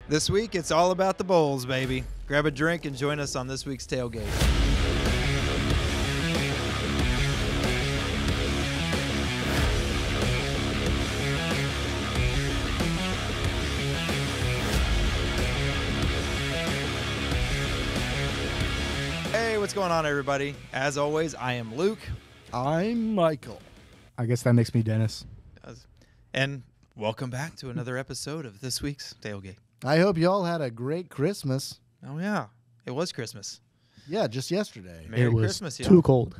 This week, it's all about the bowls, baby. Grab a drink and join us on this week's Tailgate. Hey, what's going on, everybody? As always, I am Luke. I'm Michael. I guess that makes me Dennis. And welcome back to another episode of this week's Tailgate. I hope you all had a great Christmas. Oh, yeah. It was Christmas. Yeah, just yesterday. Merry it was Christmas, y'all. too cold.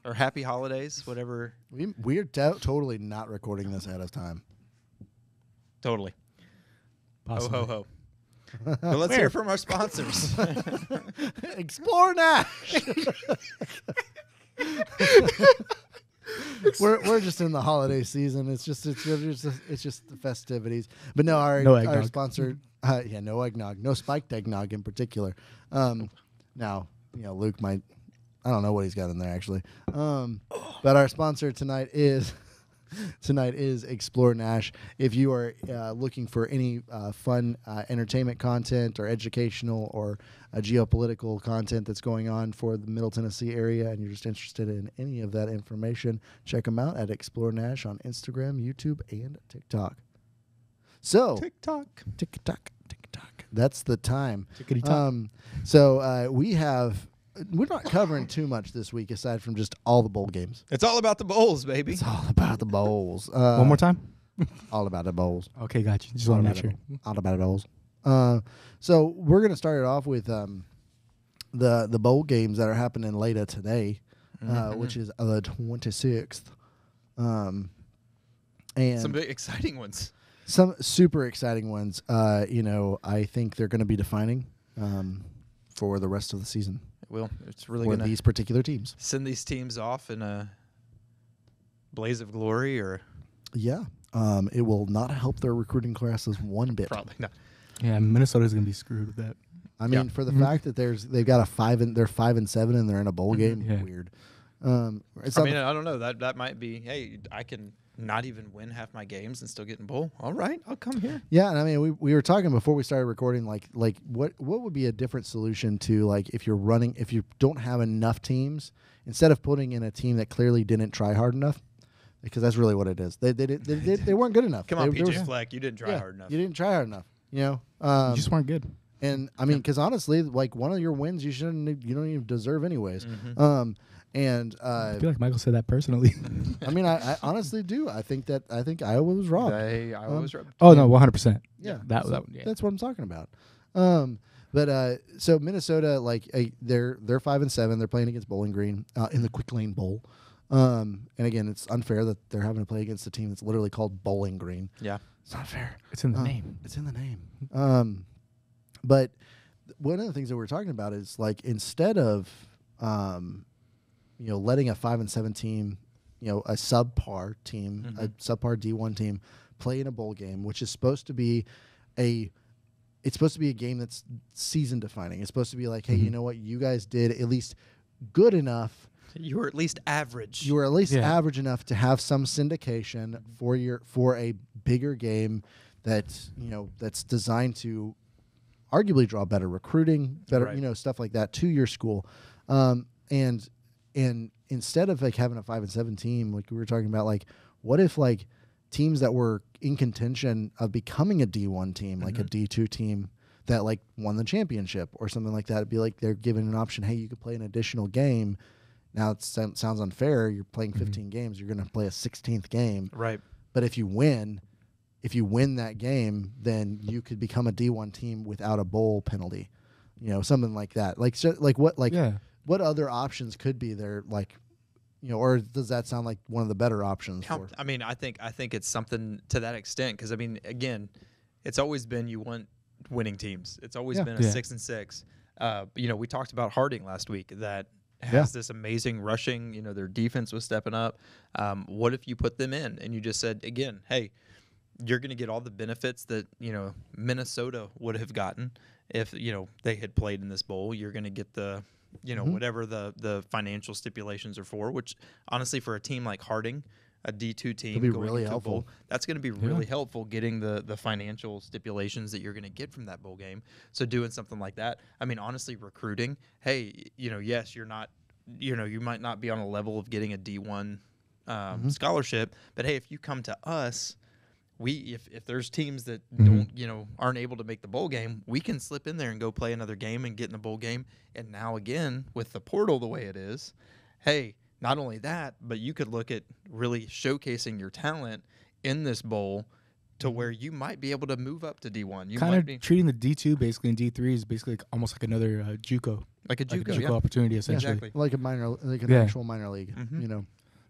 Or happy holidays, whatever. We're totally not recording this ahead of time. Totally. Possibly. Ho, ho, ho. But let's hear from our sponsors. Explore Nash. We're just in the holiday season. It's just the festivities. But no, our sponsor, no eggnog, no spiked eggnog in particular. Now, Luke might, I don't know what he's got in there actually. But our sponsor tonight is Explore Nash. If you are looking for any fun entertainment content or educational or geopolitical content that's going on for the Middle Tennessee area and you're just interested in any of that information, check them out at Explore Nash on Instagram, YouTube, and TikTok. So, TikTok. That's the time. Tickety-tock. We're not covering too much this week aside from just all the bowl games. It's all about the bowls, baby. It's all about the bowls. One more time? All about the bowls. Okay, got you. Just want to make sure. All about the bowls. So we're going to start it off with the bowl games that are happening later today, which is the 26th. And some big exciting ones. Some super exciting ones. I think they're going to be defining for the rest of the season. Well, it's really for going to these particular teams. Send these teams off in a blaze of glory, or yeah, it will not help their recruiting classes one bit. probably not. Yeah, Minnesota's going to be screwed with that. I mean, for the fact that they've got they're 5-7 and they're in a bowl game, Yeah. weird. I don't know. That might be. Hey, I can not even win half my games and still get in bowl. All right, I'll come here. Yeah, and I mean, we were talking before we started recording, like what would be a different solution to, like, if you don't have enough teams, instead of putting in a team that clearly didn't try hard enough, because that's really what it is. They weren't good enough. Come on, they PJ Fleck, you didn't try hard enough. You didn't try hard enough. You just weren't good. And I mean, because honestly, like, one of your wins you don't even deserve anyways. Mm-hmm. I feel like Michael said that personally. I mean, I honestly do. I think Iowa was wrong. Iowa was right. Oh, no, 100%. Yeah, That's what I'm talking about. So Minnesota, like, they're 5-7. They're playing against Bowling Green in the Quick Lane Bowl. And again, it's unfair that they're having to play against a team that's literally called Bowling Green. Yeah, it's not fair. It's in the name. It's in the name. But one of the things that we're talking about is, like, instead of letting a 5-7 team, a subpar team, a subpar D1 team, play in a bowl game, which is supposed to be a game that's season defining. It's supposed to be like, hey, you know what, you guys did at least good enough. you were at least average. You were at least average enough to have some syndication for a bigger game that's designed to arguably draw better recruiting, better stuff like that to your school, and instead of, like, having a 5-7 team, like we were talking about, like, what if, like, teams that were in contention of becoming a D1 team, like a D2 team that, like, won the championship or something like that, it'd be like they're given an option. Hey, you could play an additional game. Now it sounds unfair. You're playing 15 games. You're going to play a 16th game, right? But if you win that game, then you could become a D1 team without a bowl penalty, something like that. What other options could be there, like, or does that sound like one of the better options? I mean, I think it's something to that extent, because I mean, again, it's always been you want winning teams. It's always been a 6-6. We talked about Harding last week that has this amazing rushing. Their defense was stepping up. What if you put them in and you just said, again, hey, you're going to get all the benefits that Minnesota would have gotten if they had played in this bowl. You're going to get the whatever the financial stipulations are for, which honestly for a team like Harding, a D2 team It'll be going really into helpful. a bowl. That's going to be really helpful getting the financial stipulations that you're going to get from that bowl game. So doing something like that, I mean, honestly, recruiting, hey, yes, you're not, you might not be on a level of getting a D1 scholarship, but hey, if you come to us, if there's teams that don't, aren't able to make the bowl game, we can slip in there and go play another game and get in the bowl game. And now again, with the portal the way it is, hey, not only that, but you could look at really showcasing your talent in this bowl to where you might be able to move up to D1. You kind might of treating the D2 basically and D3 is basically almost like another JUCO. Like a JUCO opportunity, essentially. Exactly. Like an actual minor league, No,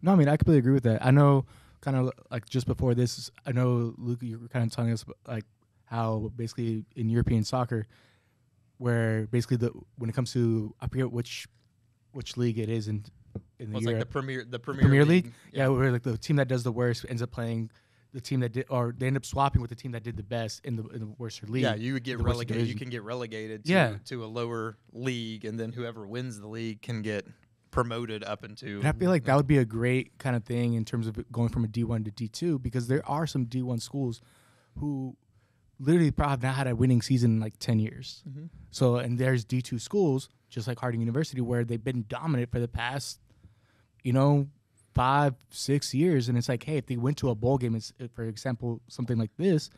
I mean, I completely agree with that. I know kind of like just before this, I know, Luke, you were kind of telling us like how basically in European soccer, where basically when it comes to, I forget which league it is in it's like the Premier League. Yeah, where like the team that does the worst ends up playing the team that did, or they end up swapping with the team that did the best in the worst league. Yeah, you would get relegated. You can get relegated to a lower league, and then whoever wins the league can get promoted up into. And I feel like that would be a great kind of thing in terms of going from a D1 to D2, because there are some D1 schools who literally probably have not had a winning season in like 10 years. So, and there's D2 schools, just like Harding University, where they've been dominant for the past, 5-6 years. And it's like, hey, if they went to a bowl game, for example, something like this,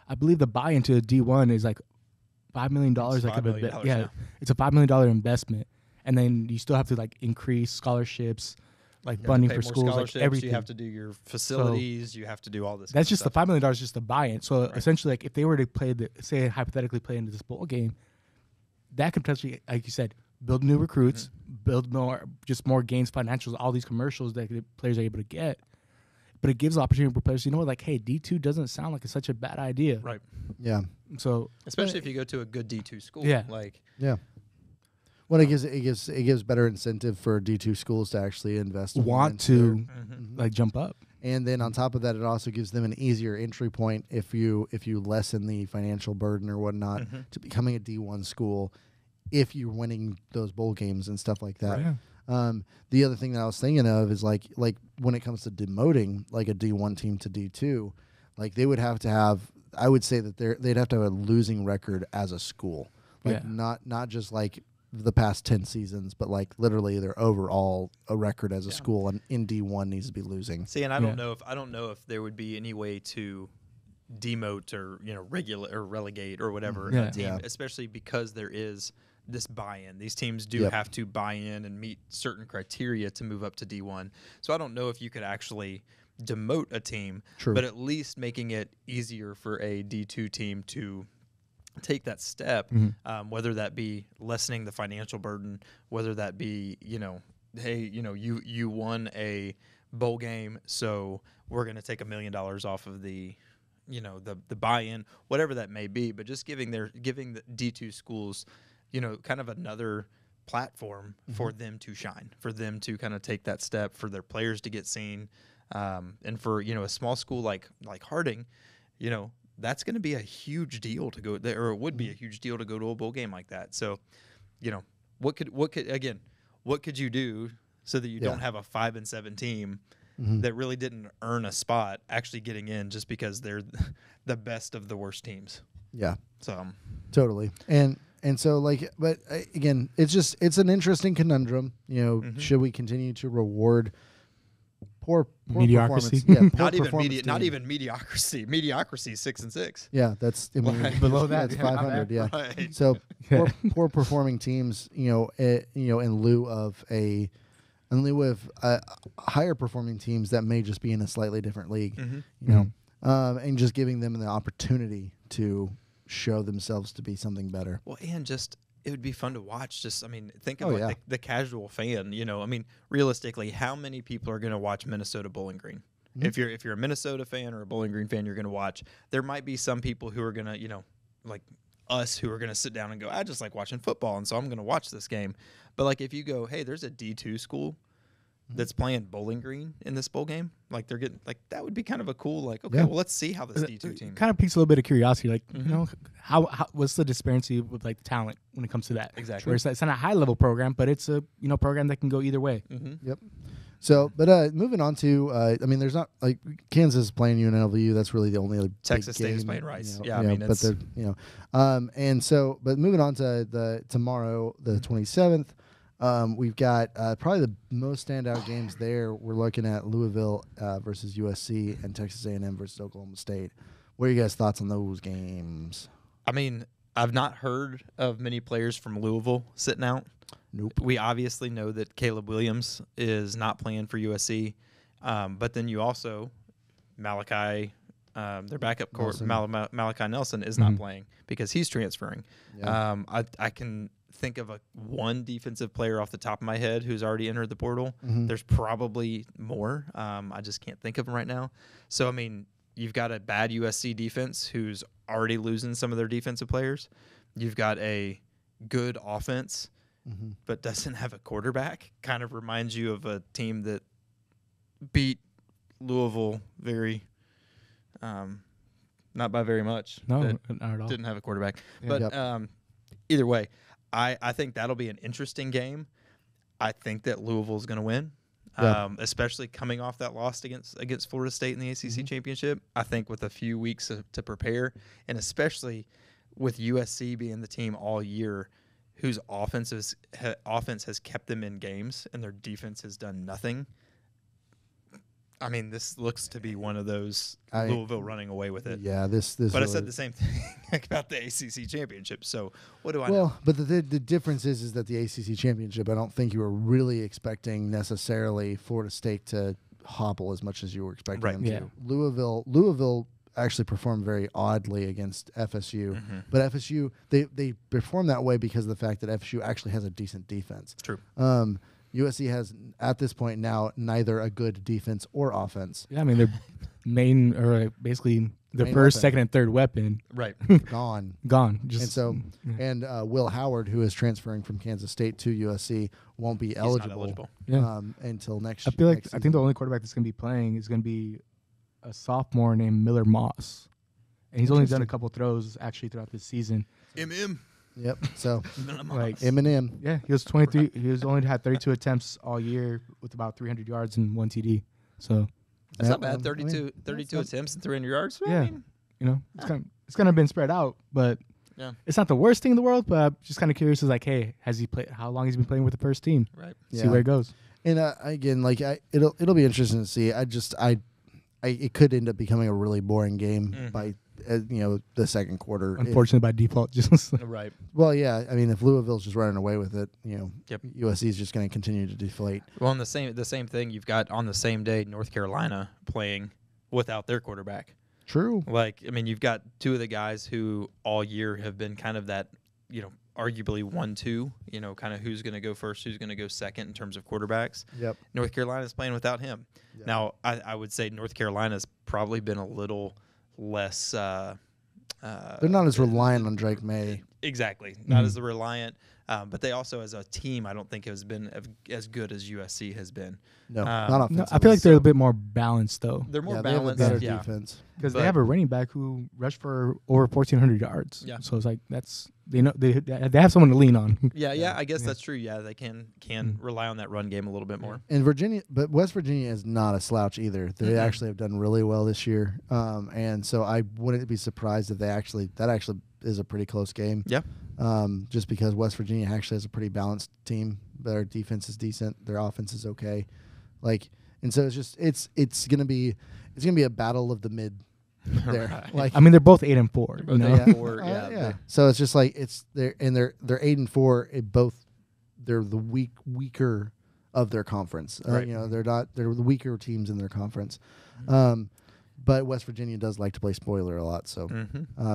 I believe the buy into a D1 is like $5 million. It's a $5 million investment. And then you still have to like increase scholarships, like funding for schools, like everything. You have to do your facilities. You have to do all this. That's just the $5 million is just the buy-in. So essentially, like if they were to say hypothetically play into this bowl game, that could potentially, like you said, build new recruits, build more gains, financials, all these commercials that the players are able to get. But it gives the opportunity for players, like, hey, D2 doesn't sound like it's such a bad idea. Right. Yeah. So especially if you go to a good D2 school. Yeah. Yeah. Well, it gives better incentive for D2 schools to actually invest. Want to like jump up. And then on top of that, it also gives them an easier entry point if you lessen the financial burden or whatnot to becoming a D1 school if you're winning those bowl games and stuff like that. Right. The other thing that I was thinking of is like when it comes to demoting like a D1 team to D2, like they would have to have, I would say that they'd have to have a losing record as a school, like not just like the past 10 seasons, but like literally their overall a record as a school and in D1 needs to be losing. See, and I don't know if there would be any way to demote or regulate or relegate or whatever a team, especially because there is this buy-in. These teams do have to buy in and meet certain criteria to move up to D1. So I don't know if you could actually demote a team, but at least making it easier for a D2 team to take that step, whether that be lessening the financial burden, whether that be, hey, you won a bowl game, so we're going to take $1 million off of the buy-in, whatever that may be, but just giving the D2 schools, kind of another platform for them to shine, for them to kind of take that step, for their players to get seen, and for a small school like Harding, that's going to be a huge deal to go there, or it would be a huge deal to go to a bowl game like that. So, what could you do so that you don't have a 5-7 team that really didn't earn a spot actually getting in just because they're the best of the worst teams? Yeah. So totally. And so but again, it's an interesting conundrum. Should we continue to reward poor mediocrity? Not even mediocrity. Mediocrity 6-6. Yeah, that's below that. It's 500. Yeah. Right. So poor performing teams, in lieu of higher performing teams that may just be in a slightly different league, and just giving them the opportunity to show themselves to be something better. Well, and it would be fun to watch. Think of the casual fan. Realistically, how many people are going to watch Minnesota Bowling Green? If you're a Minnesota fan or a Bowling Green fan, you're going to watch. There might be some people who are going to, like us, who are going to sit down and go, I just like watching football, and so I'm going to watch this game. But like if you go, hey, there's a D2 school that's playing Bowling Green in this bowl game, like they're getting like that would be kind of a cool well, let's see how this D2 team kind of piques a little bit of curiosity, like how what's the disparity with like talent when it comes to that? Exactly. Where it's not a high level program, but it's a program that can go either way. Yep. So, but moving on to, I mean, there's not like Kansas is playing UNLV. That's really the only other Texas State game, is playing Rice. I mean, but they're and so, but moving on to tomorrow, the 27th. We've got probably the most standout games there. We're looking at Louisville versus USC and Texas A&M versus Oklahoma State. What are you guys' thoughts on those games? I mean, I've not heard of many players from Louisville sitting out. Nope. We obviously know that Caleb Williams is not playing for USC, but then you also Malachi, their backup court, Malachi Nelson is not playing because he's transferring. Yeah. I can think of one defensive player off the top of my head who's already entered the portal. There's probably more. I just can't think of them right now. So, I mean, you've got a bad USC defense who's already losing some of their defensive players. You've got a good offense but doesn't have a quarterback. Kind of reminds you of a team that beat Louisville not by very much. No, not at all. Didn't have a quarterback. Yeah. But either way, I think that'll be an interesting game. I think that Louisville's going to win, especially coming off that loss against Florida State in the ACC championship. I think with a few weeks to prepare, and especially with USC being the team all year whose offense has kept them in games and their defense has done nothing. I mean, this looks to be one of those Louisville running away with it. Yeah, this. But really, I said the same thing about the ACC championship. So what do I know? Well, but the difference is that the ACC championship, I don't think you were really expecting necessarily Florida State to hobble as much as you were expecting them to. Louisville actually performed very oddly against FSU, but FSU they performed that way because of the fact that FSU actually has a decent defense. True. USC has, at this point now, neither a good defense or offense. Yeah, I mean, their main, or basically their first, second, and third weapon. Right. Gone. Just, and so, Will Howard, who is transferring from Kansas State to USC, won't be eligible. Until next year. I think the only quarterback that's going to be playing is going to be a sophomore named Miller Moss. And he's only done a couple throws, actually, throughout this season. Yep. So, like Eminem. Yeah, he was 23. He was only had 32 attempts all year with about 300 yards and 1 TD. So that's not bad. 32 attempts and 300 yards. Yeah, I mean, it's kind of been spread out, but it's not the worst thing in the world. But I'm just kind of curious, is like, hey, has he played? How long has he been playing with the first team? Right. See where it goes. And again, like it'll be interesting to see. It could end up becoming a really boring game by the second quarter. Unfortunately, by default, just right. Well, yeah. I mean, if Louisville's just running away with it, USC is just going to continue to deflate. Well, and the same thing you've got on the same day North Carolina playing without their quarterback. True. Like, I mean, you've got two of the guys who all year have been kind of that, arguably 1-2, kind of who's going to go first, who's going to go second in terms of quarterbacks. Yep. North Carolina's playing without him. Yep. Now, I would say North Carolina's probably been a little less. They're not as reliant on Drake May. Exactly, not as reliant. But they also, as a team, I don't think has been as good as USC has been. No, not offensively. I feel like they're a bit more balanced, though. They're more balanced. They have a better defense because they have a running back who rushed for over 1,400 yards. Yeah. So it's like they have someone to lean on. Yeah. I guess that's true. Yeah, they can rely on that run game a little bit more. And West Virginia is not a slouch either. They actually have done really well this year. And so I wouldn't be surprised if that actually is a pretty close game. Yeah. Just because West Virginia actually has a pretty balanced team. Their defense is decent. Their offense is okay. And so it's gonna be a battle of the mid there. Right. I mean, they're both 8-4. Yeah. So it's just like they're 8-4. They're the weaker of their conference. Right. They're the weaker teams in their conference. But West Virginia does like to play spoiler a lot. So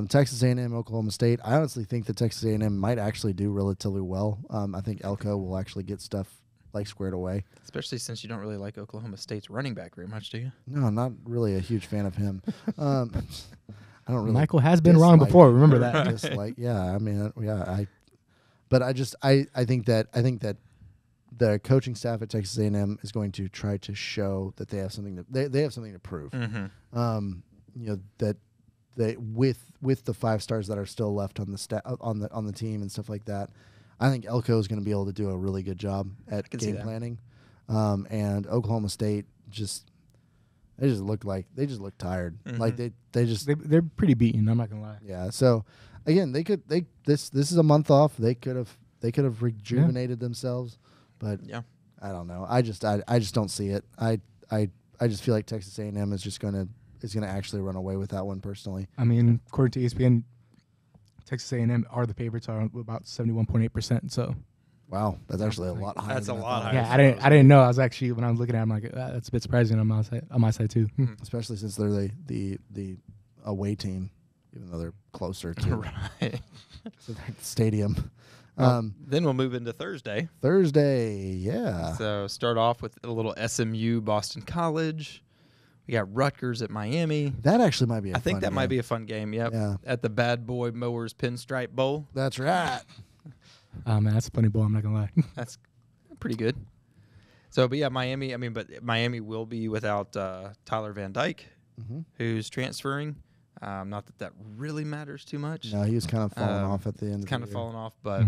Texas A&M, Oklahoma State. I honestly think that Texas A&M might actually do relatively well. I think Elko will actually get stuff squared away. Especially since you don't really like Oklahoma State's running back very much, do you? No, I'm not really a huge fan of him. I don't really. Michael has been wrong before. Remember that. But I think that the coaching staff at Texas A&M is going to try to show that they have something to prove. That they with the 5 stars that are still left on the on the team and stuff like that. I think Elko is going to be able to do a really good job at game planning. and Oklahoma State they just look tired. Like they're pretty beaten. I'm not gonna lie. Yeah. So again, this is a month off. They could have rejuvenated themselves, but I don't know. I just don't see it. I just feel like Texas A&M is gonna actually run away with that one personally. I mean, according to ESPN, Texas A&M are the favorites, are about 71.8%. So. Wow, that's actually a lot higher. That's a lot higher. Yeah, I didn't know. I was actually, when I was looking at it, I'm like, that's a bit surprising on my side too. Especially since they're the away team, even though they're closer to right. to the stadium. Then we'll move into Thursday. Yeah. So start off with a little SMU Boston College. We got Rutgers at Miami. That actually might be. I think that might be a fun game. Yep. Yeah. At the Bad Boy Mowers Pinstripe Bowl. That's right. Man, that's a funny bowl. I'm not gonna lie. That's pretty good. So, but yeah, Miami. I mean, but Miami will be without Tyler Van Dyke, who's transferring. Not that really matters too much. No, he was kind of falling off at the end. Kind of falling off, but.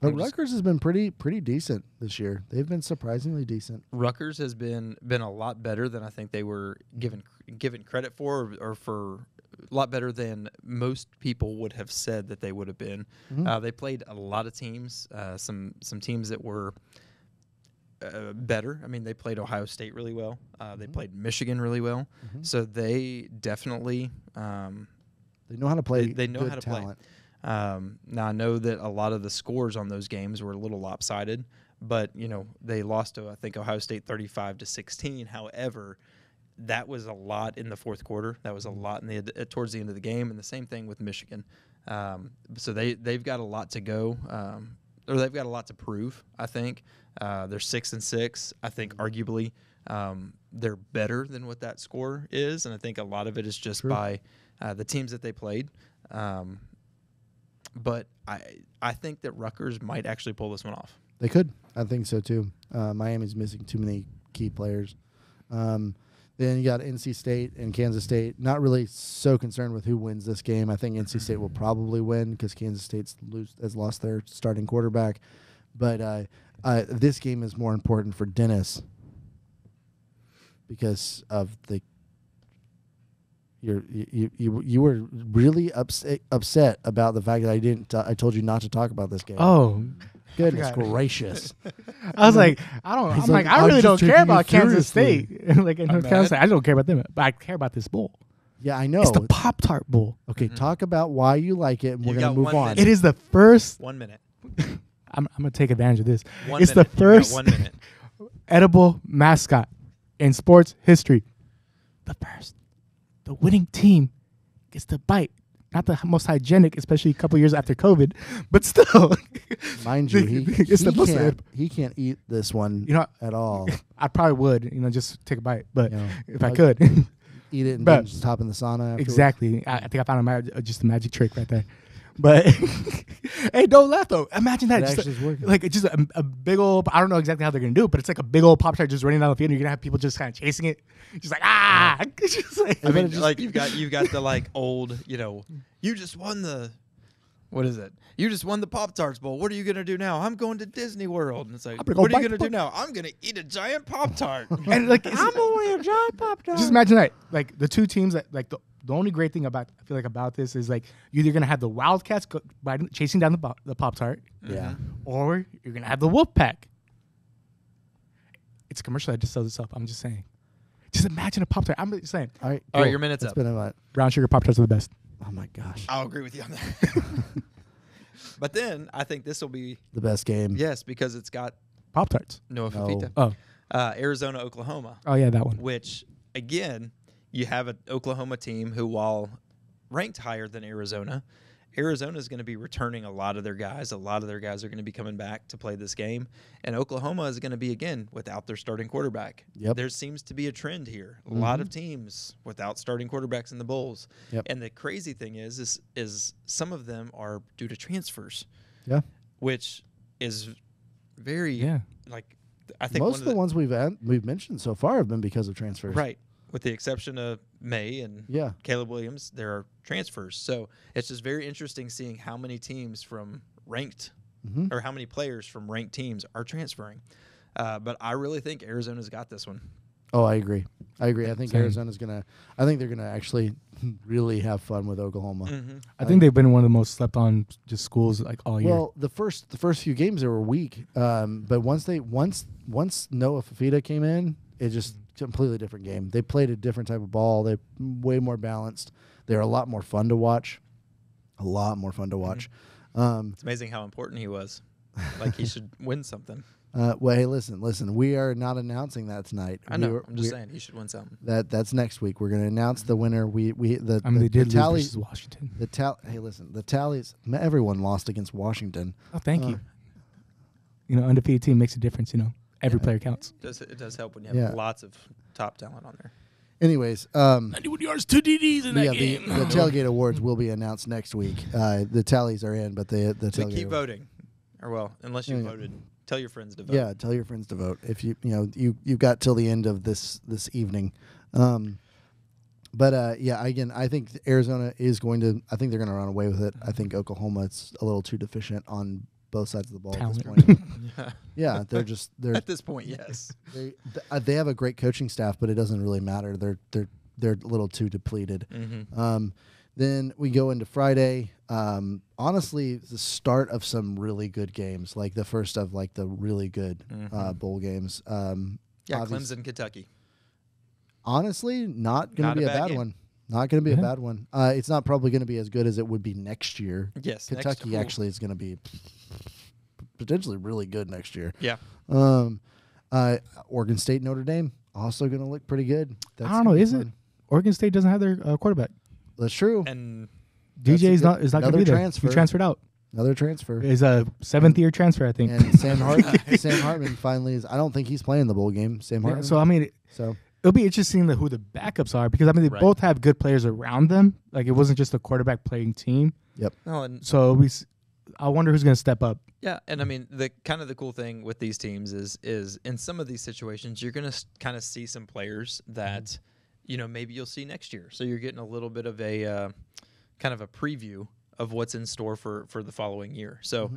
But Rutgers has been pretty decent this year. They've been surprisingly decent. Rutgers has been a lot better than I think they were given credit for, or for a lot better than most people would have said that they would have been. They played a lot of teams, some teams that were better. I mean, they played Ohio State really well. They played Michigan really well. So they definitely they know how to play. They know how to talent. play. Now I know that a lot of the scores on those games were a little lopsided, but they lost to, I think, Ohio State 35-16. However, that was a lot in the fourth quarter. That was a lot towards the end of the game, and the same thing with Michigan. So they've got a lot to go, or they've got a lot to prove. I think they're 6-6. I think arguably they're better than what that score is, and I think a lot of it is just by the teams that they played. But I think that Rutgers might actually pull this one off. They could. I think so, too. Miami's missing too many key players. Then you got NC State and Kansas State. Not really so concerned with who wins this game. I think NC State will probably win because Kansas State has lost their starting quarterback. But this game is more important for Dennis because of the you were really upset about the fact that I told you not to talk about this game. Oh, goodness gracious! I was like, I really don't care about Kansas State. I don't care about them, but I care about this bowl. Yeah, I know. It's the Pop-Tart Bowl. Okay, talk about why you like it, and we're gonna move on. Minute. It is the first. 1 minute. I'm gonna take advantage of this. It's the first 1 minute. edible mascot in sports history. The first. The winning team gets to bite. Not the most hygienic, especially a couple years after COVID, but still. Mind you, he can't eat this one at all. I probably would, just take a bite, but if I could. Eat it and then just hop in the sauna afterwards. Exactly. I think I found just a magic trick right there. But hey, don't laugh though. Imagine that. It actually is working. Like it's just a big old. I don't know exactly how they're gonna do it, but it's like a big old Pop-Tart just running down the field. And you're gonna have people just kind of chasing it, just like ah. Just like, I mean, like you've got the like old. You just won the. What is it? You just won the Pop-Tarts Bowl. What are you gonna do now? I'm going to Disney World. And it's like, what are you gonna do now? I'm gonna eat a giant Pop-Tart. And like, I'm gonna eat a giant Pop-Tart. Just imagine that. Like the two teams that like the only great thing I feel like about this is like you're either gonna have the Wildcats chasing down the Pop-Tart, or you're gonna have the Wolfpack. It's a commercial that just sells itself. I'm just saying. Just imagine a Pop-Tart. I'm just saying. All right, your minute's up. Been a lot. Brown sugar Pop-Tarts are the best. Oh my gosh. I'll agree with you on that. But then I think this will be the best game. Yes, because it's got Pop-Tarts. Noah Fafita. Oh. Arizona, Oklahoma. Oh yeah, that one. Which again, you have an Oklahoma team who, while ranked higher than Arizona is going to be returning a lot of their guys. A lot of their guys are going to be coming back to play this game. And Oklahoma is going to be, again, without their starting quarterback. Yep. There seems to be a trend here. A lot of teams without starting quarterbacks in the bowls. Yep. And the crazy thing is some of them are due to transfers. Yeah. Which is very, like, I think most of the ones we've mentioned so far have been because of transfers. Right. With the exception of May and Caleb Williams, there are transfers. So it's just very interesting seeing how many teams from ranked or how many players from ranked teams are transferring. But I really think Arizona's got this one. Oh, I agree. I think Arizona's I think they're gonna actually really have fun with Oklahoma. Mm-hmm. I think they've been one of the most slept on just schools like all year. Well, the first few games they were weak, but once Noah Fafita came in, it just completely different game. They played a different type of ball. They way more balanced. They're a lot more fun to watch. Mm-hmm. It's amazing how important he was. Like he should win something. Well, hey, listen. We are not announcing that tonight. I know. I'm just saying he should win something. That's next week. We're going to announce the winner. They did lose versus Washington. Hey, listen. The tallies. Everyone lost against Washington. Oh, thank you. You know, undefeated team makes a difference. You know, every player counts. It does help when you have lots of top talent on there. Anyways, 91 yards, 2 DDs in that game. The Tailgate Awards will be announced next week. The tallies are in, but the So Tailgate keep voting, or well, unless you voted. Tell your friends to vote. Yeah, tell your friends to vote. If you've got till the end of this evening. But again, I think Arizona is going to. I think they're going to run away with it. I think Oklahoma's a little too deficient on both sides of the ball Talent. at this point. Yeah, they're at this point. Yes, they have a great coaching staff, but it doesn't really matter. They're a little too depleted. Mm-hmm. Then we go into Friday. Honestly, the start of some really good games, like the first of like the really good bowl games. Clemson, Kentucky. Honestly, not going to be a bad one. Not going to be a bad one. It's not probably going to be as good as it would be next year. Yes, Kentucky actually is going to be potentially really good next year. Yeah. Oregon State, Notre Dame also going to look pretty good. I don't know. Is it? Oregon State doesn't have their quarterback. That's true. And DJ is not going to be there. He transferred out. Another transfer. It's a 7th-year transfer, I think. And Sam Hartman finally is. I don't think he's playing the bowl game. Sam Hartman. So I mean, it'll be interesting who the backups are because I mean they both have good players around them. Like it wasn't just a quarterback playing team. Yep. So I wonder who's going to step up. Yeah, and I mean the cool thing with these teams is in some of these situations you're going to kind of see some players that maybe you'll see next year. So you're getting a little bit of a kind of a preview of what's in store for the following year. So,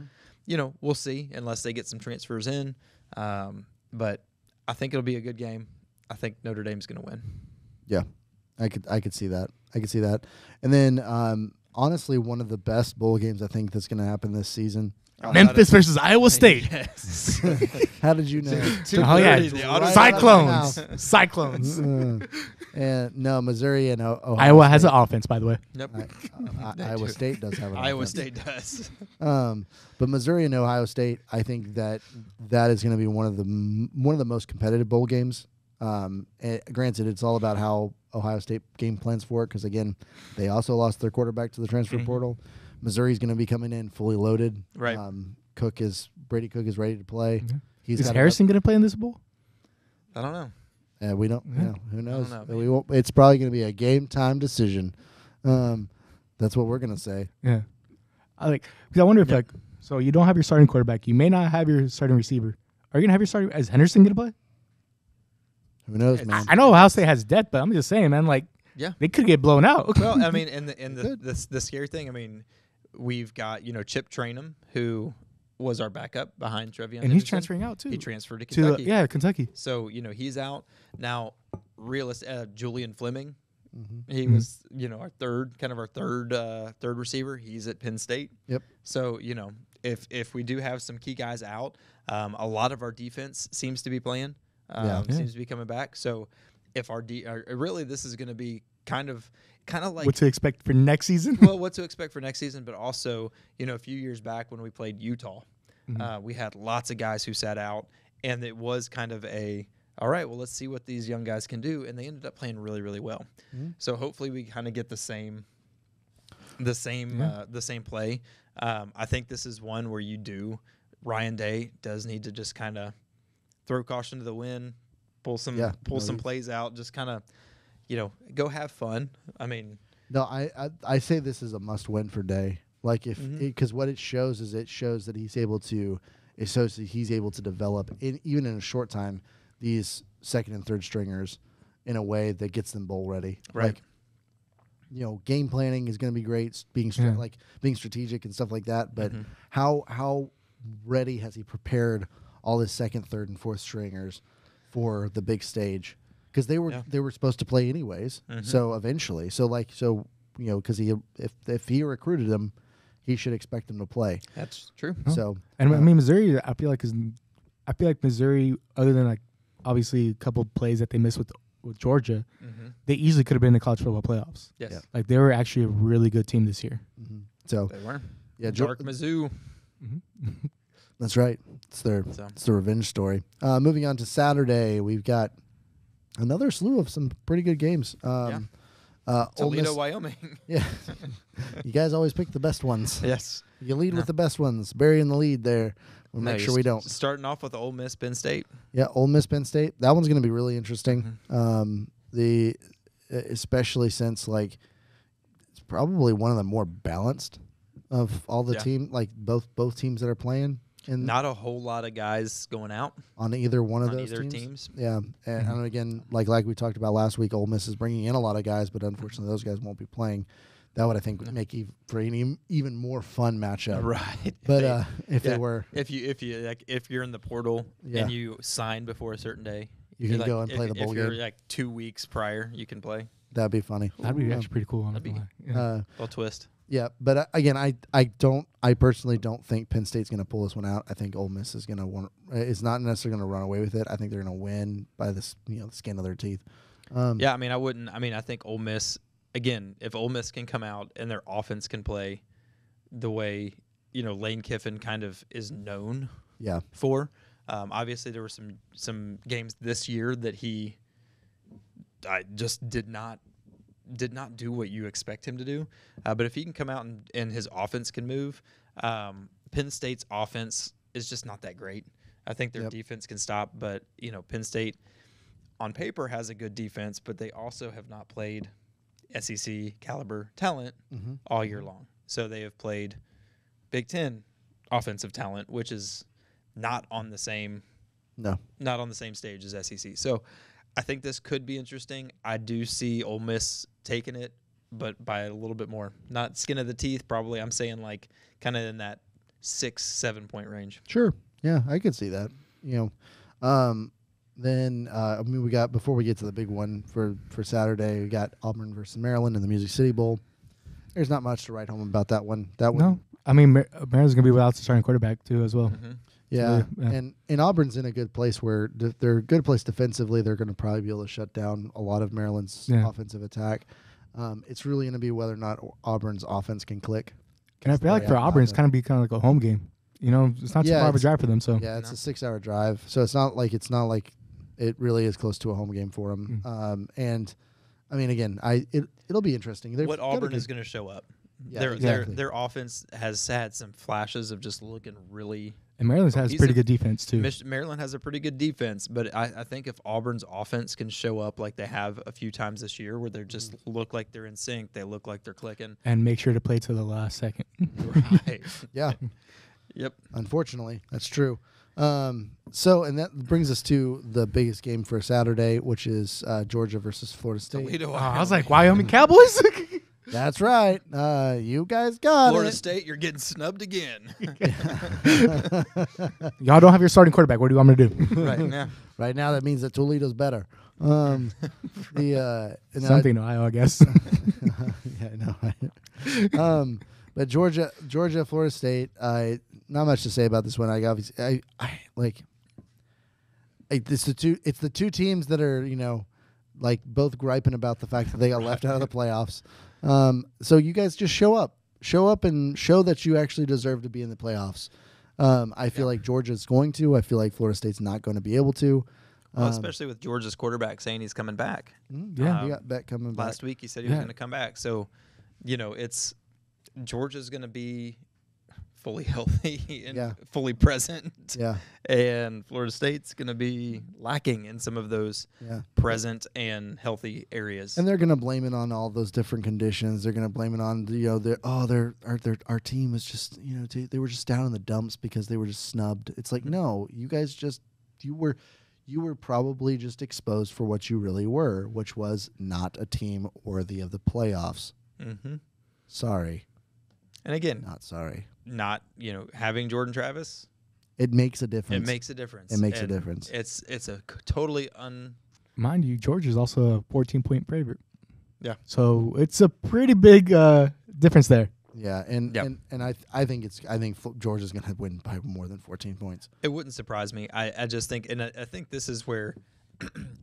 we'll see unless they get some transfers in. But I think it'll be a good game. I think Notre Dame's going to win. Yeah, I could see that. And then honestly, one of the best bowl games I think that's going to happen this season. Memphis versus Iowa State. Yes. How did you know? Cyclones. And no, Missouri and Ohio Iowa State. has an offense, by the way. Nope. Iowa State does have an Iowa offense. State does. But Missouri and Ohio State, I think that is going to be one of the most competitive bowl games. Granted, it's all about how Ohio State game plans for it because again, they also lost their quarterback to the transfer portal. Missouri's going to be coming in fully loaded. Right. Brady Cook is ready to play. Is Harrison going to play in this bowl? I don't know. We don't. Who knows? Know, we won't. It's probably going to be a game time decision. That's what we're going to say. Yeah. Because I wonder if so you don't have your starting quarterback. You may not have your starting receiver. Are you going to have your starting? Is Henderson going to play? Who knows, man? I know Ohio State has depth, but I'm just saying, man. They could get blown out. Well, I mean, and the scary thing. I mean, we've got Chip Trainum, who was our backup behind Trevion, and Henderson. He's transferring out too. He transferred to Kentucky. Kentucky. So he's out now. Julian Fleming. He was our third receiver. He's at Penn State. Yep. So if we do have some key guys out, a lot of our defense seems to be playing. Seems to be coming back. So if really this is going to be kind of like what to expect for next season. Well, what to expect for next season, but also a few years back when we played Utah, we had lots of guys who sat out, and it was kind of all right, well, let's see what these young guys can do, and they ended up playing really, really well. So hopefully we kind of get the same play. I think this is one where Ryan Day does need to just kind of throw caution to the wind, pull some plays out, just kind of, go have fun. I mean, no, I say this is a must win for Day. Because what it shows is that he's able to develop even in a short time these second and third stringers in a way that gets them bowl ready. Right. Game planning is going to be great, being strategic and stuff like that. But how ready has he prepared all his second, third, and fourth stringers for the big stage because they were supposed to play anyways. So eventually, because if he recruited them, he should expect them to play. That's true. So I mean Missouri, I feel like Missouri, other than like obviously a couple of plays that they missed with Georgia, they easily could have been in the college football playoffs. Yes. Yeah. Like they were actually a really good team this year. So they were. Yeah, Dark Mizzou. That's right. It's the revenge story. Moving on to Saturday, we've got another slew of some pretty good games. Toledo, Wyoming. Yeah. You guys always pick the best ones. Yes. You lead with the best ones. Burying the lead there. We'll make sure we don't. Starting off with Ole Miss, Penn State. Yeah, Ole Miss, Penn State. That one's going to be really interesting. Especially since it's probably one of the more balanced of all the team, like both teams that are playing. And not a whole lot of guys going out on either one of those teams. Yeah, and again, like we talked about last week, Ole Miss is bringing in a lot of guys, but unfortunately, those guys won't be playing. That would, I think, make for an even more fun matchup. Right. But if they were, if you're in the portal and you sign before a certain day, you can go and play the bowl game. If you're 2 weeks prior, you can play. That'd be funny. That'd be actually pretty cool. That'd be a little twist. Yeah, but again, I personally don't think Penn State's going to pull this one out. I think Ole Miss is going to is not necessarily going to run away with it. I think they're going to win by the skin of their teeth. I think Ole Miss, again, if Ole Miss can come out and their offense can play the way Lane Kiffin kind of is known for. Obviously, there were some games this year that I just did not do what you expect him to do. But if he can come out and his offense can move, Penn State's offense is just not that great. I think their defense can stop, but Penn State on paper has a good defense, but they also have not played SEC caliber talent all year long. So they have played Big Ten offensive talent, which is not on the same stage as SEC. So I think this could be interesting. I do see Ole Miss taking it, but by a little bit more. Not skin of the teeth, probably. I'm saying kind of in that 6-7 point range. Sure. Yeah, I could see that. Then we got, before we get to the big one for Saturday, we got Auburn versus Maryland in the Music City Bowl. There's not much to write home about that one. No, I mean Maryland's gonna be without the starting quarterback too as well. Yeah, and Auburn's in a good place where they're a good place defensively. They're going to probably be able to shut down a lot of Maryland's offensive attack. It's really going to be whether or not Auburn's offense can click. And I feel like for Auburn, it's kind of like a home game. It's not too far of a drive for them. So yeah, it's a 6-hour drive. So it's not like it really is close to a home game for them. And I mean, again, it'll be interesting. What Auburn is going to show up? Yeah, their offense has had some flashes of just looking really. And Maryland has pretty good defense too. Maryland has a pretty good defense, but I think if Auburn's offense can show up like they have a few times this year, where they just look like they're in sync, they look like they're clicking, and make sure to play to the last second. Right. Yeah. Yep. Unfortunately, that's true. And that brings us to the biggest game for Saturday, which is Georgia versus Florida State. Toledo, I was like, Wyoming Cowboys. That's right. You guys got Florida State, you're getting snubbed again. Y'all don't have your starting quarterback. What do you want me to do? Right now. Right now, that means that Toledo's better. Something in Ohio, I guess. Yeah, no. But Georgia, Florida State. Not much to say about this one. It's the two teams that are both griping about the fact that they got left out of the playoffs. So you guys just show up and show that you actually deserve to be in the playoffs. I feel like Georgia's going to. I feel like Florida State's not going to be able to. Well, especially with Georgia's quarterback saying he's coming back. He got Beck coming back. Last week he said he was going to come back. So, it's Georgia's going to be fully healthy and fully present. Yeah. And Florida State's going to be lacking in some of those present and healthy areas. And they're going to blame it on all those different conditions. They're going to blame it on our team was just they were just down in the dumps because they were just snubbed. It's like, no, you guys you were probably just exposed for what you really were, which was not a team worthy of the playoffs. Mm-hmm. Sorry. And again, not sorry. Not having Jordan Travis It makes a difference. It makes a difference. It makes a difference. It's a totally Mind you, Georgia's also a 14-point favorite. Yeah. So it's a pretty big difference there. Yeah, and I think Georgia's going to win by more than 14 points. It wouldn't surprise me. I just think, and I think this is where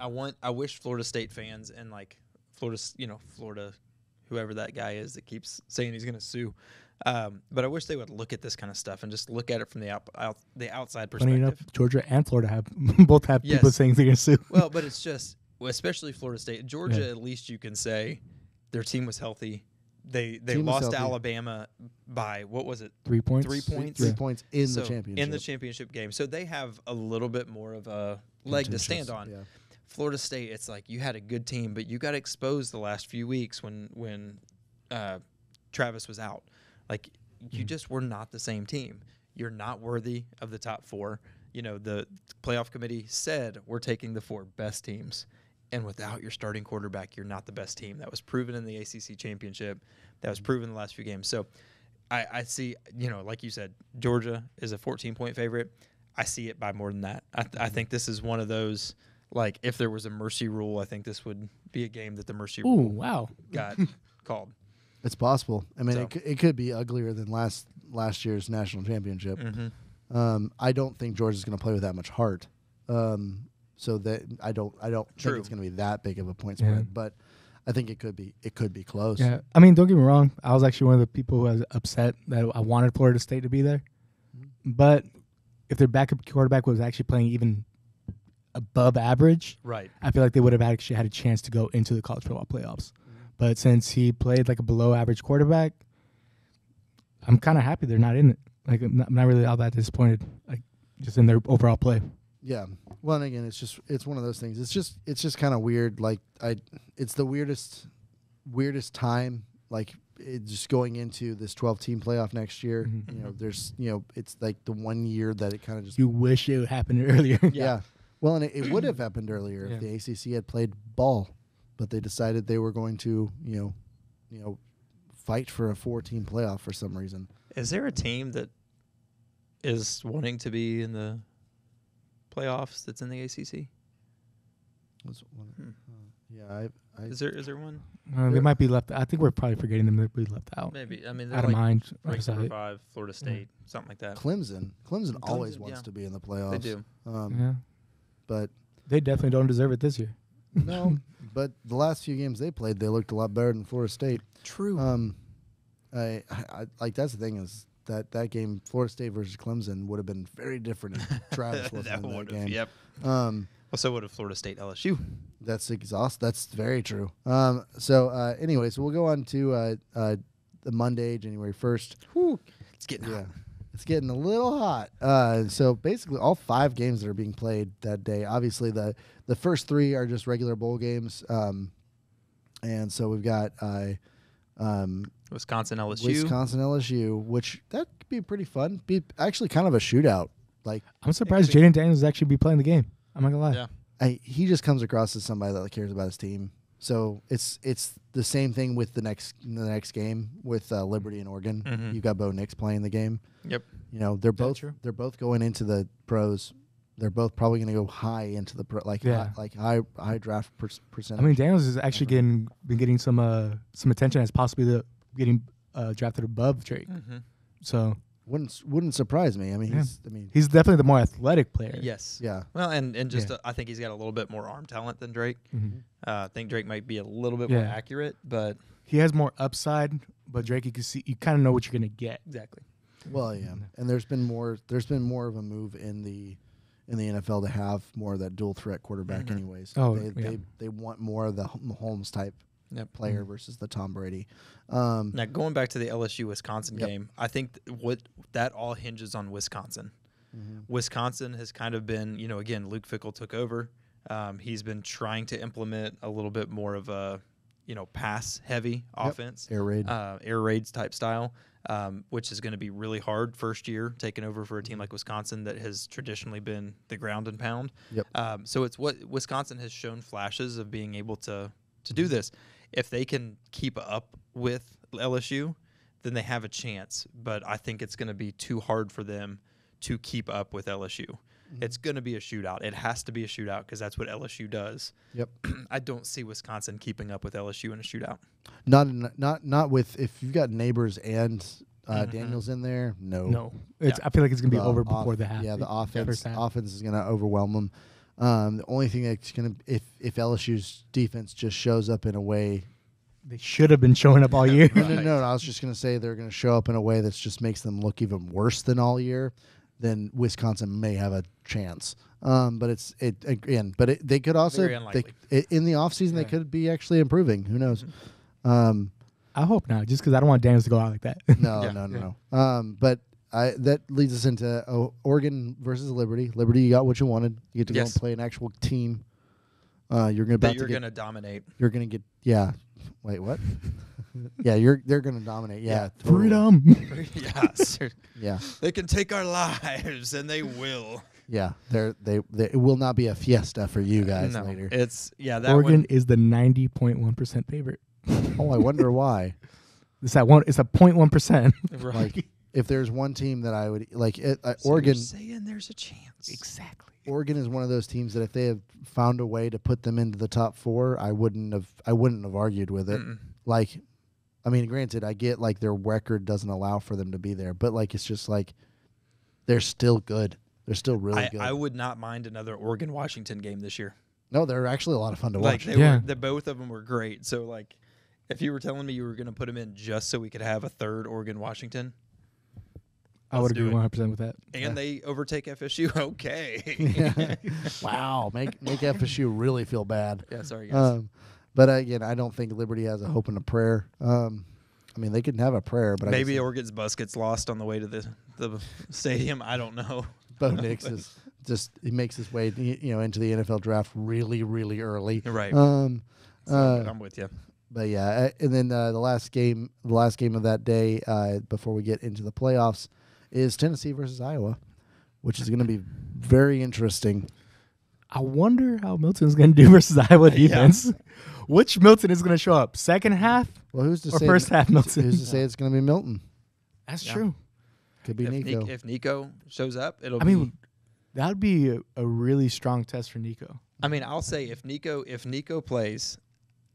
I wish Florida State fans and like Florida, whoever that guy is that keeps saying he's going to sue. But I wish they would look at this kind of stuff and just look at it from the outside perspective. Funny enough, Georgia and Florida both have people saying they're going to sue. Well, but it's just, especially Florida State. Georgia, at least you can say their team was healthy. They lost to Alabama by, what was it? 3 points. 3 points. 3 points in the championship. In the championship game. So they have a little bit more of a leg to stand on. Yeah. Florida State, it's like you had a good team, but you got exposed the last few weeks when Travis was out. Like, you just were not the same team. You're not worthy of the top 4. The playoff committee said we're taking the 4 best teams. And without your starting quarterback, you're not the best team. That was proven in the ACC championship. That was proven in the last few games. So I see, like you said, Georgia is a 14-point favorite. I see it by more than that. I think this is one of those, like, if there was a mercy rule, I think this would be a game that the mercy rule got called. It's possible. I mean, it could be uglier than last year's national championship. Mm-hmm. I don't think Georgia's going to play with that much heart. So that I don't think it's going to be that big of a point spread, but I think it could be close. Yeah, I mean, don't get me wrong. I was actually one of the people who was upset that I wanted Florida State to be there, but if their backup quarterback was actually playing even above average, right, I feel like they would have actually had a chance to go into the college football playoffs. But since he played like a below average quarterback, I'm kind of happy they're not in it. Like, I'm not really all that disappointed, like, just in their overall play. Yeah. Well, and again, it's one of those things. It's just kind of weird. Like, it's the weirdest time. Like, just going into this 12-team playoff next year. Mm-hmm. It's like the 1 year that it kind of just. You wish it would happen earlier. Yeah. Well, and it would have happened earlier if the ACC had played ball, but they decided they were going to, fight for a 4-team playoff for some reason. Is there a team that is wanting to be in the playoffs that's in the ACC? Yeah, is there one? They might be left. I think we're probably forgetting them. They'll be left out. Maybe. I mean, out of mind. Ranked number 5, Florida State, something like that. Clemson always wants to be in the playoffs. They do. But they definitely don't deserve it this year. No, but the last few games they played, they looked a lot better than Florida State. True. I like that's the thing is that game, Florida State versus Clemson, would have been very different if Travis wasn't in that game. Yep. So would have Florida State LSU. That's That's very true. Anyways, we'll go on to the Monday, January 1st. Whew. It's getting hot. It's getting a little hot. So basically, all 5 games that are being played that day. Obviously, the first 3 are just regular bowl games. And so we've got Wisconsin LSU, which that could be pretty fun. Be actually kind of a shootout. Like, I'm surprised Jaden Daniels actually be playing the game. I'm not gonna lie. Yeah. He just comes across as somebody that cares about his team. So it's the same thing with the next game with Liberty and Oregon. Mm-hmm. You've got Bo Nix playing the game. Yep. They're both going into the pros. They're both probably going to go high into the high draft percentage. I mean, Daniels is actually been getting some attention as possibly getting drafted above Drake. Mm-hmm. So wouldn't surprise me. I mean, he's definitely the more athletic player. Yes. Yeah. Well, and just I think he's got a little bit more arm talent than Drake. Mm-hmm. I think Drake might be a little bit more accurate, but he has more upside. But Drake, you kind of know what you're gonna get. Exactly. Well, yeah, and there's been more of a move in the NFL to have more of that dual threat quarterback, anyways. Oh, they want more of the Mahomes type player versus the Tom Brady. Now going back to the LSU Wisconsin game, I think what that all hinges on Wisconsin. Mm-hmm. Wisconsin has kind of been, again, Luke Fickell took over. He's been trying to implement a little bit more of a, pass heavy offense, air raids type style. Which is going to be really hard first year taking over for a team like Wisconsin that has traditionally been the ground and pound. Yep. So it's what Wisconsin has shown flashes of being able to do this. If they can keep up with LSU, then they have a chance. But I think it's going to be too hard for them to keep up with LSU. It's going to be a shootout. It has to be a shootout because that's what LSU does. Yep. I don't see Wisconsin keeping up with LSU in a shootout. Not with if you've got Neighbors and Daniels in there. No. I feel like it's going to be over before the half. Yeah, the offense is going to overwhelm them. The only thing that's going to if LSU's defense just shows up in a way. They should have been showing up all year. No. I was just going to say they're going to show up in a way that just makes them look even worse than all year. Then Wisconsin may have a chance. But they could also in the offseason they could be actually improving. Who knows? I hope not, just because I don't want Daniels to go out like that. No. But that leads us into Oregon versus Liberty. Liberty, you got what you wanted. You get to go and play an actual team. You're going to dominate. You're going to get Wait, what? They're going to dominate. Yeah, freedom. Yeah. They can take our lives, and they will. Yeah, it will not be a fiesta for you guys later. Oregon is the 90.1% favorite. Oh, I wonder why. It's a 0.1%. Right. Like, if there's one team that I would like, so Oregon. You're saying there's a chance. Exactly. Oregon is one of those teams that if they have found a way to put them into the top 4, I wouldn't have argued with it. Like, I mean, granted, I get like their record doesn't allow for them to be there, but like it's just like they're still good. They're still really good. I would not mind another Oregon-Washington game this year. No, they're actually a lot of fun to watch. Both of them were great. So like, if you were telling me you were going to put them in just so we could have a third Oregon-Washington. I would agree 100% with that. And they overtake FSU. Okay. Wow. Make FSU really feel bad. Yeah, sorry, guys. But again, I don't think Liberty has a hope and a prayer. I mean, they could have a prayer, but maybe Oregon's bus gets lost on the way to the stadium. I don't know. Bo Nix he makes his way into the NFL draft really, really early. Right. I'm with you. But yeah, and then the last game of that day before we get into the playoffs is Tennessee versus Iowa, which is going to be very interesting. I wonder how Milton's going to do versus Iowa defense. Which Milton is going to show up? Second half? Well, who's to say first half Milton? Who's to say it's going to be Milton? That's true. Could be Nico. If Nico shows up, that would be a really strong test for Nico. I mean, I'll say if Nico plays,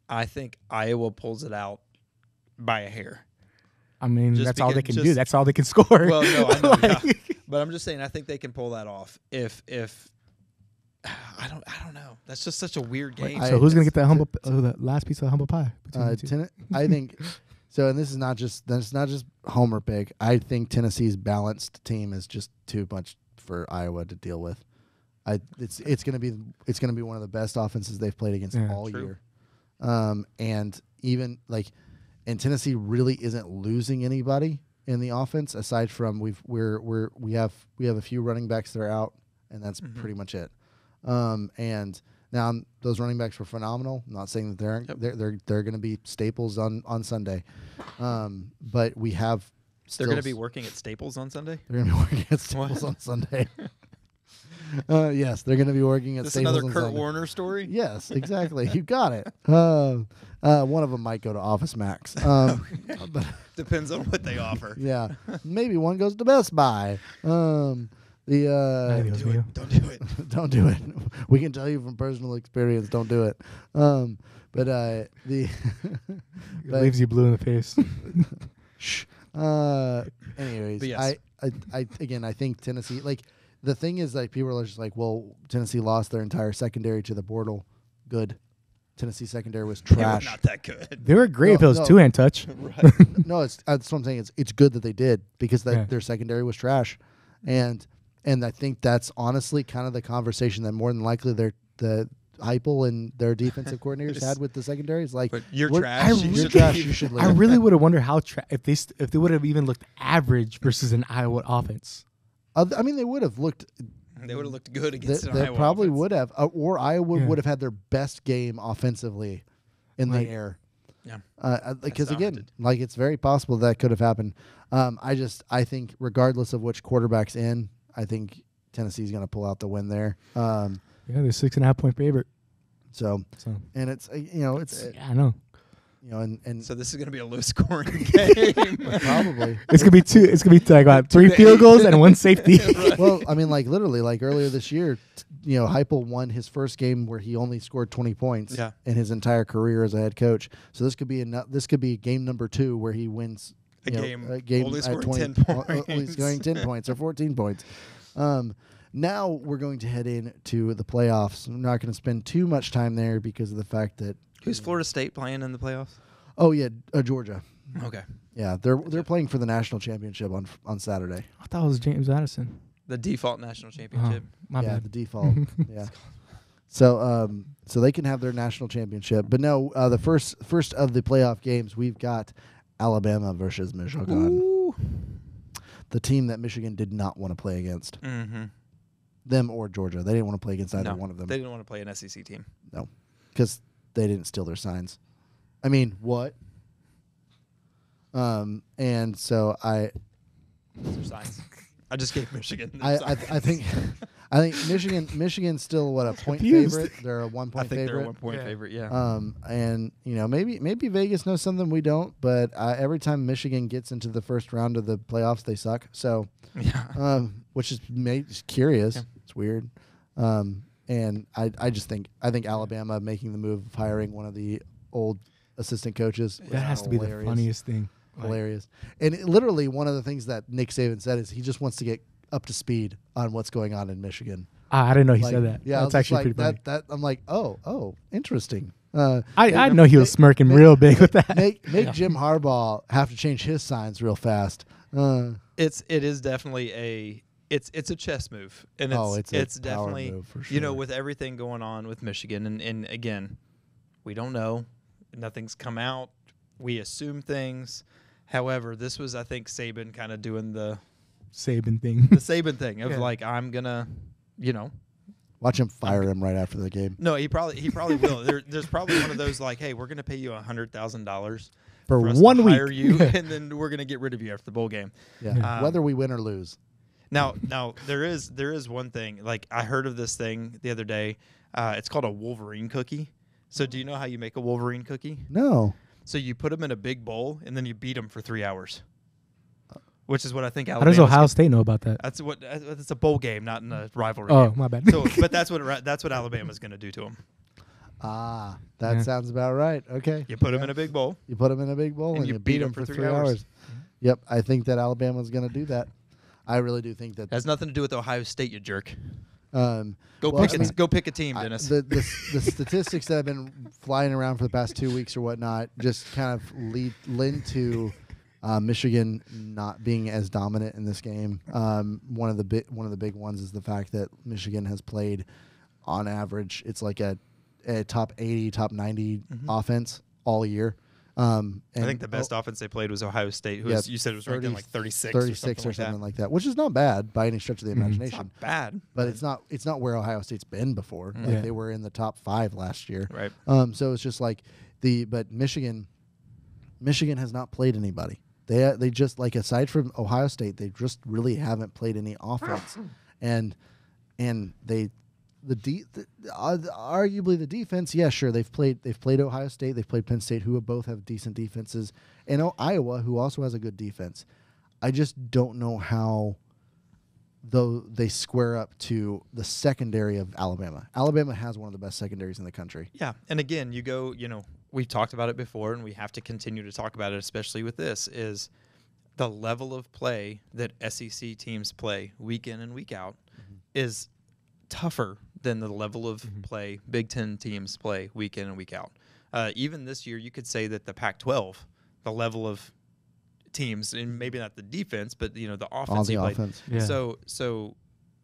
I think Iowa pulls it out by a hair. I mean, that's all they can do. That's all they can score. Well, no, I know. But I'm just saying, I think they can pull that off. If I don't know. That's just such a weird game. So who's gonna get the last piece of the humble pie? I think so. And this is not just homer pick. I think Tennessee's balanced team is just too much for Iowa to deal with. It's gonna be one of the best offenses they've played against all year. And even and Tennessee really isn't losing anybody in the offense aside from we have a few running backs that are out, and that's pretty much it. And now those running backs were phenomenal. I'm not saying that they're going to be staples on Sunday, but we have. They're going to be working at Staples on Sunday. They're going to be working at Staples on Sunday. Yes, they're going to be working at Staples. This another Kurt Warner story? Yes, exactly. You got it. One of them might go to Office Max. But depends on what they offer. Yeah, maybe one goes to Best Buy. Don't do it. Don't do it. We can tell you from personal experience. Don't do it. It leaves you blue in the face. Shh. Anyways, yes. I think Tennessee. The thing is, people are just well, Tennessee lost their entire secondary to the portal. Good. Tennessee secondary was trash. They were not that good. They were great if it was two-hand touch. Right. No, that's what I'm saying. It's good that they did because their secondary was trash, and I think that's honestly kind of the conversation that more than likely the Heupel and their defensive coordinators had with the secondaries. But you're trash. You're trash. You should leave. I really would have wondered how if they would have even looked average versus an Iowa offense. I mean, they would have looked. They would have looked good against an Iowa. They probably offense. would have, or Iowa would have had their best game offensively in the air. Yeah, because again, it's very possible that could have happened. I think regardless of which quarterback's in, I think Tennessee's going to pull out the win there. They're 6.5 point favorite. So and it's I know. and so this is going to be a low scoring game. Probably. It's gonna be two. It's gonna be like about 3 field goals and 1 safety. Well, I mean, like literally, like earlier this year, Heupel won his first game where he only scored 20 points in his entire career as a head coach. So this could be game number 2 where he wins a game only scoring 10 points. Only scoring 10 points or 14 points. Now we're going to head into the playoffs. I'm not going to spend too much time there because of the fact that who's Florida State playing in the playoffs? Oh yeah, Georgia. Okay. Yeah, they're playing for the national championship on Saturday. I thought it was James Madison. The default national championship. My bad. The default. Yeah. So they can have their national championship, but no, the first of the playoff games we've got Alabama versus Michigan. Ooh. The team that Michigan did not want to play against. Mm-hmm. Them or Georgia. They didn't want to play against either one of them. They didn't want to play an SEC team. No, because they didn't steal their signs. I mean, what? And so Those are signs. I just gave Michigan. I think Michigan's still a point confused. favorite. They're a 1 point favorite. They're a 1 point favorite. Yeah. And maybe Vegas knows something we don't, but every time Michigan gets into the first round of the playoffs, they suck. So, which is curious. Yeah. It's weird. And I think Alabama making the move of hiring one of the old assistant coaches. That has to be the funniest thing. Hilarious. And literally one of the things that Nick Saban said is he just wants to get up to speed on what's going on in Michigan. I didn't know he said that. Yeah, that's actually pretty funny. That I'm like, oh, interesting. I know he was smirking real big with that. Make Jim Harbaugh have to change his signs real fast. It is definitely it's a chess move, and it's definitely move for sure. With everything going on with Michigan, and again, we don't know, nothing's come out, we assume things. However, this was, I think, Saban kind of doing the Saban thing. The Saban thing of like, I'm gonna, watch him fire him right after the game. No, he probably will. There's probably one of those like, hey, we're gonna pay you $100,000 for us 1 to week, hire you, and then we're gonna get rid of you after the bowl game. Yeah, whether we win or lose. Now there is one thing. Like, I heard of this thing the other day. It's called a Wolverine cookie. So do you know how you make a Wolverine cookie? No. So you put them in a big bowl and then you beat them for 3 hours. Which is what I think How Alabama. does Ohio State know about that? It's a bowl game, not in a rivalry. Oh, game. my bad. So, but that's what Alabama's going to do to them. That sounds about right. Okay. You put them in a big bowl. You put them in a big bowl and you beat them for 3 hours. Yep, I think that Alabama's going to do that. I really do think that. It has nothing to do with Ohio State, you jerk. Go pick a team, Dennis. The statistics that have been flying around for the past 2 weeks or whatnot just kind of lend to Michigan not being as dominant in this game. One of the big ones is the fact that Michigan has played, on average, it's like a top 80, top 90 offense all year. I think the best offense they played was Ohio State, who you said was ranked in like 36 or something like that, which is not bad by any stretch of the imagination. It's not bad, but it's not where Ohio State's been before. Like they were in the top 5 last year, right? So it's just like but Michigan has not played anybody. They just, like, aside from Ohio State, they just really haven't played any offense, and arguably the defense, yeah, sure, they've played Ohio State, they've played Penn State, who both have decent defenses, and Iowa, who also has a good defense. I just don't know how, though, they square up to the secondary of Alabama. Alabama has one of the best secondaries in the country. Yeah, and again, we've talked about it before, and we have to continue to talk about it, especially with this, is the level of play that SEC teams play week in and week out is tougher than the level of play Big Ten teams play week in and week out. Even this year, you could say that the Pac-12, the level of teams, and maybe not the defense, but the offense. Offense. Yeah. So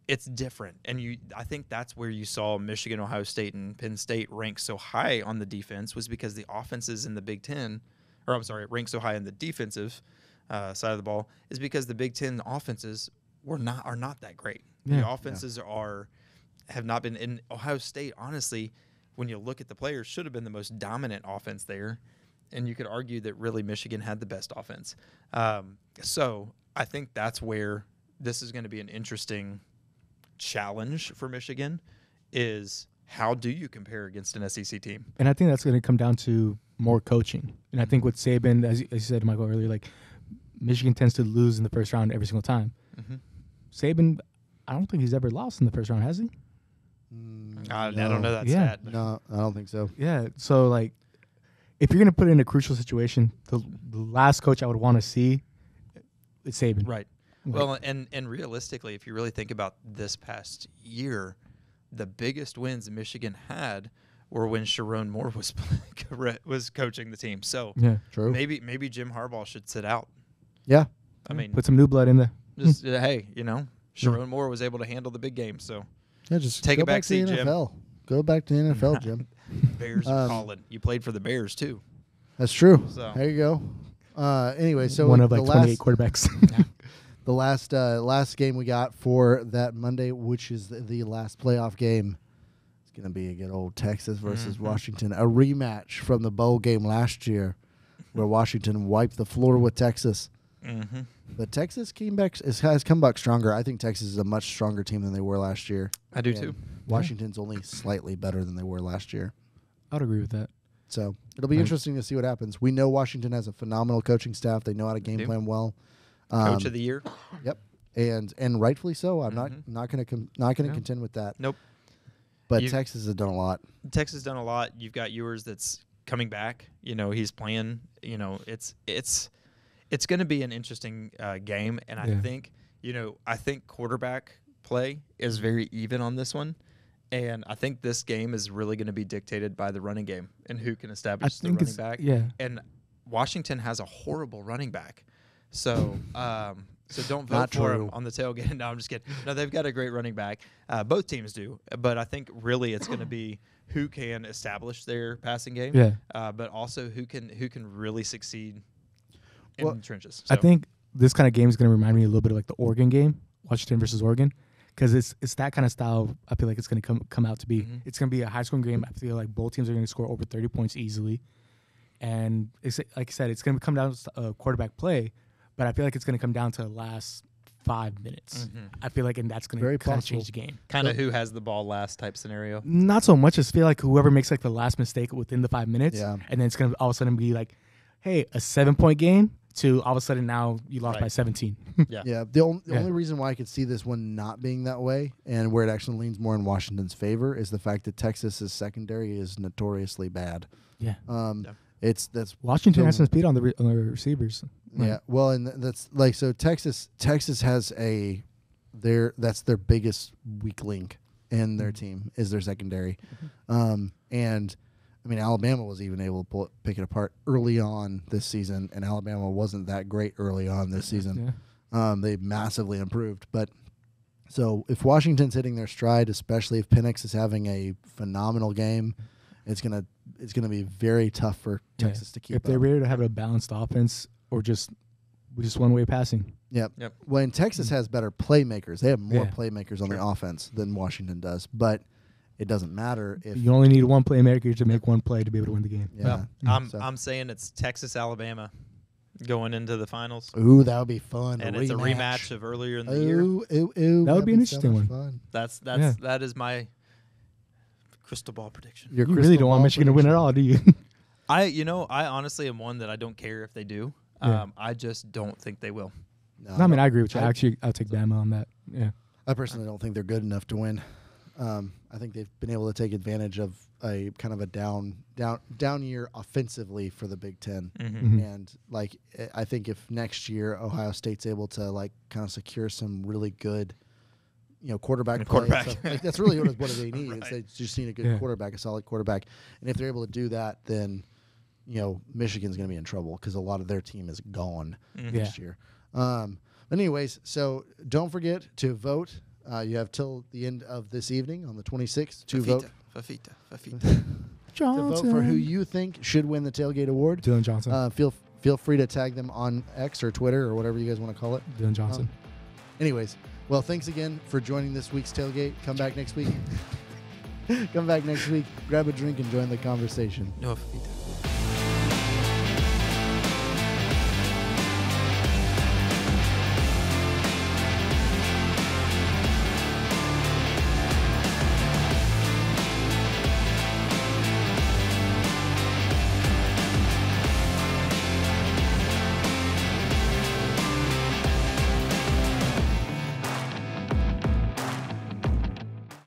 it's different, and I think that's where you saw Michigan, Ohio State, and Penn State rank so high on the defense, was because the offenses in the Big Ten, rank so high on the defensive side of the ball, is because the Big Ten offenses are not that great. Yeah. The offenses have not been. In Ohio State, honestly, when you look at the players, should have been the most dominant offense there, and you could argue that really Michigan had the best offense. So I think that's where this is going to be an interesting challenge for Michigan, is how do you compare against an SEC team? And I think that's going to come down to more coaching. And I think with Saban, as you said, Michael, earlier, like Michigan tends to lose in the first round every single time. Saban, I don't think he's ever lost in the first round, has he? I don't know that stat. No, I don't think so. Yeah, so like if you're going to put it in a crucial situation, the last coach I would want to see is Saban. Right. Well, and realistically, if you really think about this past year, the biggest wins Michigan had were when Sharon Moore was coaching the team. So yeah, true. Maybe Jim Harbaugh should sit out. Yeah. I mean, put some new blood in there. Just hey, Sharon Moore was able to handle the big game. So yeah, just take a back seat, Jim. Go back to the NFL, Jim. Bears are calling. You played for the Bears too. That's true. So there you go. Anyway, so one of like 28 quarterbacks. The last game we got for that Monday, which is the last playoff game, it's going to be a good old Texas versus Washington, a rematch from the bowl game last year, where Washington wiped the floor with Texas. But Texas has come back stronger. I think Texas is a much stronger team than they were last year. I do too. Washington's only slightly better than they were last year. I would agree with that. So it'll be interesting to see what happens. We know Washington has a phenomenal coaching staff. They know how to game plan well. Coach of the year. Yep, and rightfully so. I'm not going to contend with that. Nope. But Texas has done a lot. Texas has done a lot. You've got Ewers that's coming back. He's playing. It's going to be an interesting game, and I think quarterback play is very even on this one. And I think this game is really going to be dictated by the running game and who can establish the running back. Yeah. And Washington has a horrible running back. So don't vote for him on the tailgate. No, I'm just kidding. No, they've got a great running back. Both teams do. But I think really it's going to be who can establish their passing game. Yeah. But also who can really succeed in the trenches. So. I think this kind of game is going to remind me a little bit of like the Oregon game, Washington versus Oregon. Because it's that kind of style. I feel like it's going to come out to be. It's going to be a high-scoring game. I feel like both teams are going to score over 30 points easily, and it's, like I said, it's going to come down to quarterback play. But I feel like it's going to come down to the last 5 minutes. I feel like, and that's going to kind of change the game. Kind of who has the ball last type scenario. Not so much. I just feel like whoever makes like the last mistake within the 5 minutes, and then it's going to all of a sudden be like, hey, a 7-point game. To all of a sudden now you lost by 17. Yeah. The only reason why I could see this one not being that way and where it actually leans more in Washington's favor is the fact that Texas's secondary is notoriously bad. Yeah. That's Washington has some speed on the receivers. Yeah. Well, and that's like so Texas has that's their biggest weak link in their team is their secondary, and. I mean, Alabama was even able to pick it apart early on this season, and Alabama wasn't that great early on this season. They massively improved. But so if Washington's hitting their stride, especially if Penix is having a phenomenal game, it's gonna be very tough for Texas to keep up. If they're ready to have a balanced offense or just one-way passing. Yep. When Texas has better playmakers, they have more playmakers on the offense than Washington does, but it doesn't matter if you only need one playmaker to make one play to be able to win the game. Yeah. Well, I'm saying it's Texas Alabama going into the finals. Ooh, that would be fun. And it's a rematch of earlier in the year. That would be an interesting one. Fun. That is my crystal ball prediction. You really don't want Michigan to win at all, do you? I honestly am one that I don't care if they do. I just don't think they will. No, I mean I agree with you. I'll take Bama on that. Yeah. I personally don't think they're good enough to win. I think they've been able to take advantage of a kind of a down year offensively for the Big Ten, and like I think if next year Ohio State's able to like kind of secure some really good, quarterback play, like, that's really what they need. Right. They just need a good quarterback, a solid quarterback, and if they're able to do that, then Michigan's going to be in trouble because a lot of their team is gone next year. Anyways, so don't forget to vote. You have till the end of this evening on the 26th to vote. Fafita. To vote for who you think should win the Tailgate Award. Dylan Johnson. Feel free to tag them on X or Twitter or whatever you guys want to call it. Dylan Johnson. Anyways, well, thanks again for joining this week's Tailgate. Come back next week. Grab a drink and join the conversation. No, Fafita.